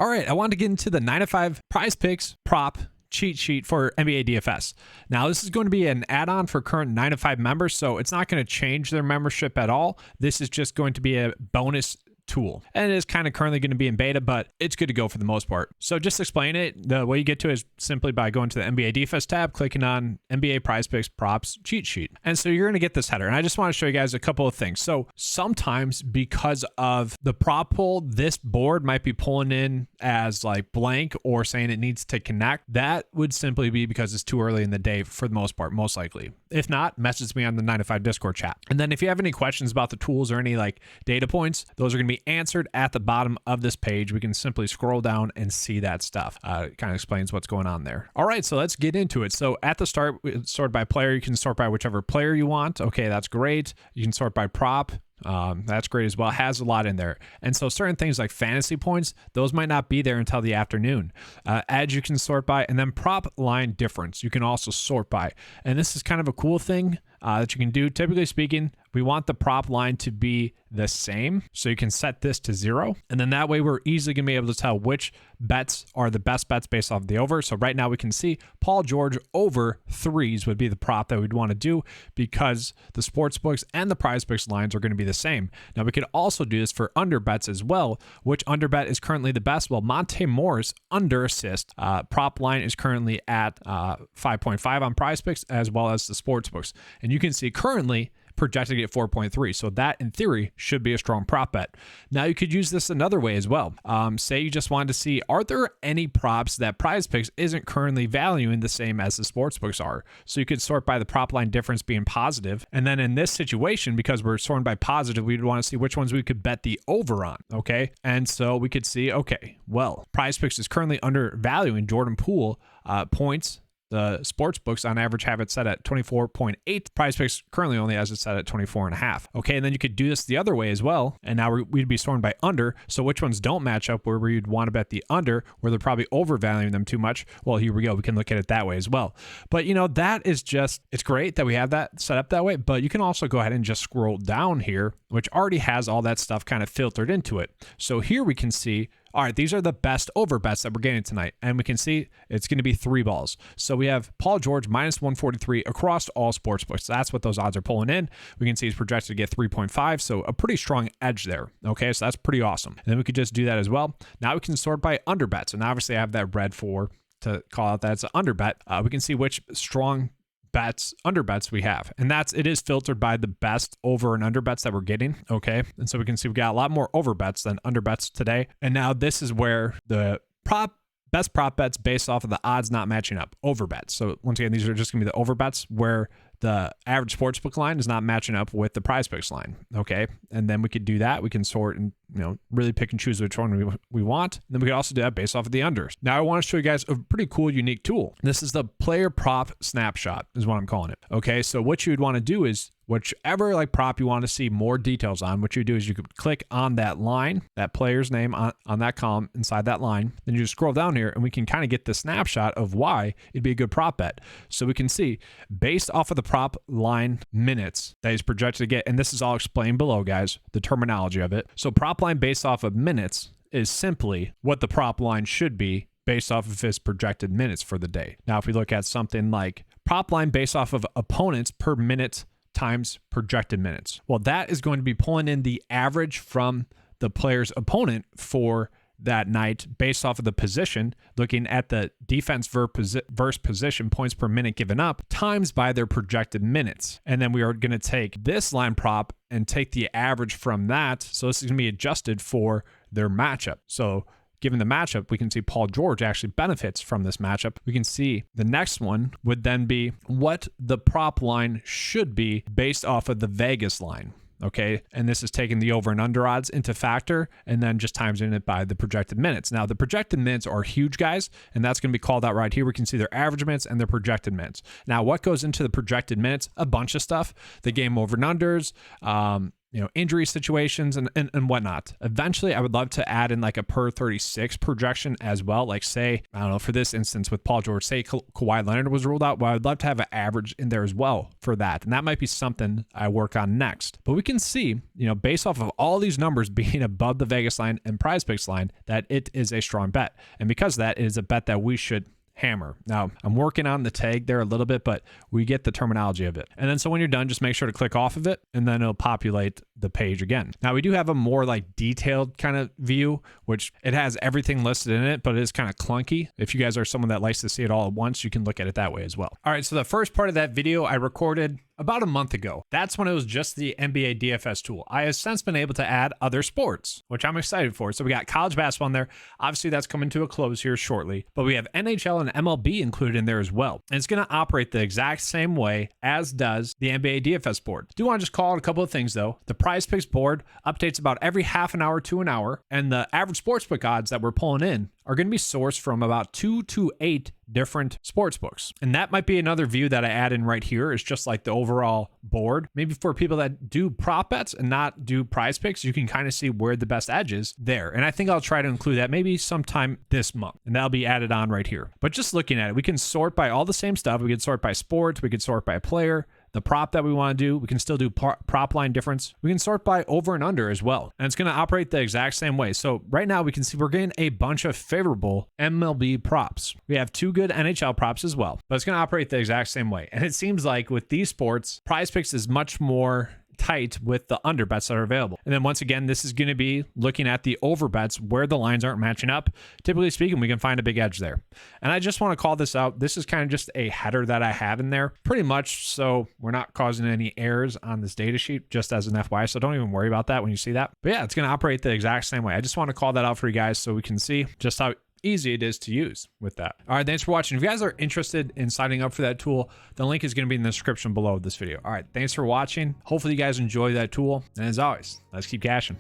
All right, I wanted to get into the 9to5 PrizePicks prop cheat sheet for NBA DFS. Now, this is going to be an add-on for current 9to5 members, so it's not going to change their membership at all. This is just going to be a bonus tool, and it is kind of currently going to be in beta, but it's good to go for the most part. So just to explain it, the way you get to it is simply by going to the NBA DFS tab, clicking on NBA PrizePicks props cheat sheet, and so you're going to get this header. And I just want to show you guys a couple of things. So sometimes because of the prop pool, this board might be pulling in as like blank or saying it needs to connect. That would simply be because it's too early in the day for the most part, most likely. If not, message me on the 9to5 Discord chat. And then if you have any questions about the tools or any like data points, those are going to be answered at the bottom of this page. We can simply scroll down and see that stuff. It kind of explains what's going on there. All right, so let's get into it. So at the start, sort by player. You can sort by whichever player you want. Okay, that's great. You can sort by prop. That's great as well. It has a lot in there. And so certain things like fantasy points, those might not be there until the afternoon. Edge you can sort by, and then prop line difference you can also sort by. And this is kind of a cool thing that you can do. Typically speaking, we want the prop line to be the same. So you can set this to 0. And then that way we're easily going to be able to tell which bets are the best bets based off of the over. So right now we can see Paul George over 3s would be the prop that we'd want to do because the sports books and the PrizePicks lines are going to be the same. Now we could also do this for under bets as well. Which under bet is currently the best? Well, Monte Morris under assist prop line is currently at 5.5 on PrizePicks as well as the sports books. And you can see currently projected at 4.3. So that in theory should be a strong prop bet. Now you could use this another way as well. Say you just wanted to see, are there any props that PrizePicks isn't currently valuing the same as the sportsbooks are? So you could sort by the prop line difference being positive. And then in this situation, because we're sorting by positive, we'd want to see which ones we could bet the over on. Okay. And so we could see, okay, well, PrizePicks is currently undervaluing Jordan Poole points. The sports books on average have it set at 24.8. PrizePicks currently only has it set at 24.5. Okay, and then you could do this the other way as well. And now we'd be sorting by under. So which ones don't match up where we'd want to bet the under, where they're probably overvaluing them too much? Well, here we go. We can look at it that way as well. But you know, that is just, it's great that we have that set up that way. But you can also go ahead and just scroll down here, which already has all that stuff kind of filtered into it. So here we can see, all right, these are the best over bets that we're getting tonight. And we can see it's going to be 3 balls. So we have Paul George minus 143 across all sports books. That's what those odds are pulling in. We can see he's projected to get 3.5. So a pretty strong edge there. Okay, so that's pretty awesome. And then we could just do that as well. Now we can sort by under bets. And obviously I have that red for to call out that it's an under bet. We can see which strong bets, under bets we have. And it is filtered by the best over and under bets that we're getting. Okay. And so we can see we got a lot more over bets than under bets today. And now this is where the best prop bets based off of the odds not matching up, over bets. So once again, these are just gonna be the over bets where the average sportsbook line is not matching up with the PrizePicks line. Okay. And then we could do that. We can sort and, really pick and choose which one we want. And then we could also do that based off of the unders. Now I want to show you guys a pretty cool, unique tool. This is the player prop snapshot is what I'm calling it. Okay. So what you would want to do is whichever like prop you want to see more details on, what you do is you could click on that line, that player's name on that column inside that line. Then you just scroll down here and we can kind of get the snapshot of why it'd be a good prop bet. So we can see based off of the prop line minutes that he's projected to get, and this is all explained below, guys, the terminology of it. So prop line based off of minutes is simply what the prop line should be based off of his projected minutes for the day. Now, if we look at something like prop line based off of opponents per minute times projected minutes, well, that is going to be pulling in the average from the player's opponent for that night based off of the position, looking at the defense versus position points per minute given up times by their projected minutes. And then we are going to take this line prop and take the average from that. So this is going to be adjusted for their matchup. So given the matchup, we can see Paul George actually benefits from this matchup. We can see the next one would then be what the prop line should be based off of the Vegas line. Okay. And this is taking the over and under odds into factor and then just timesing it by the projected minutes. Now, the projected minutes are huge, guys, and that's going to be called out right here. We can see their average minutes and their projected minutes. Now, what goes into the projected minutes? A bunch of stuff. The game over and unders, injury situations and whatnot. Eventually, I would love to add in like a per 36 projection as well. Like say, I don't know, for this instance with Paul George, say Kawhi Leonard was ruled out. Well, I'd love to have an average in there as well for that. And that might be something I work on next. But we can see, based off of all these numbers being above the Vegas line and PrizePicks line, that it is a strong bet. And because of that, it is a bet that we should hammer. Now, I'm working on the tag there a little bit, but we get the terminology of it. And then so when you're done, just make sure to click off of it, and then it'll populate the page again. Now, we do have a more like detailed kind of view, which it has everything listed in it, but it is kind of clunky. If you guys are someone that likes to see it all at once, you can look at it that way as well. All right, so the first part of that video I recorded about a month ago. That's when it was just the NBA DFS tool. I have since been able to add other sports, which I'm excited for. So we got college basketball in there. Obviously, that's coming to a close here shortly, but we have NHL and MLB included in there as well. And it's going to operate the exact same way as does the NBA DFS board. I do want to just call out a couple of things though. The PrizePicks board updates about every half an hour to an hour, and the average sportsbook odds that we're pulling in are going to be sourced from about 2 to 8 different sports books. And that might be another view that I add in right here, is just like the overall board. Maybe for people that do prop bets and not do PrizePicks, you can kind of see where the best edge is there. And I think I'll try to include that maybe sometime this month, and that'll be added on right here. But just looking at it, we can sort by all the same stuff. We can sort by sports, we can sort by player, the prop that we want to do. We can still do prop line difference. We can sort by over and under as well. And it's going to operate the exact same way. So right now we can see we're getting a bunch of favorable MLB props. We have 2 good NHL props as well, but it's going to operate the exact same way. And it seems like with these sports, PrizePicks is much more tight with the under bets that are available. And then once again, this is going to be looking at the over bets where the lines aren't matching up. Typically speaking, we can find a big edge there. And I just want to call this out. This is kind of just a header that I have in there pretty much, so we're not causing any errors on this data sheet, just as an FYI. So don't even worry about that when you see that. But yeah, it's going to operate the exact same way. I just want to call that out for you guys so we can see just how easy it is to use with that. All right, thanks for watching. If you guys are interested in signing up for that tool, the link is going to be in the description below this video. All right, thanks for watching. Hopefully you guys enjoy that tool. And as always, let's keep cashing.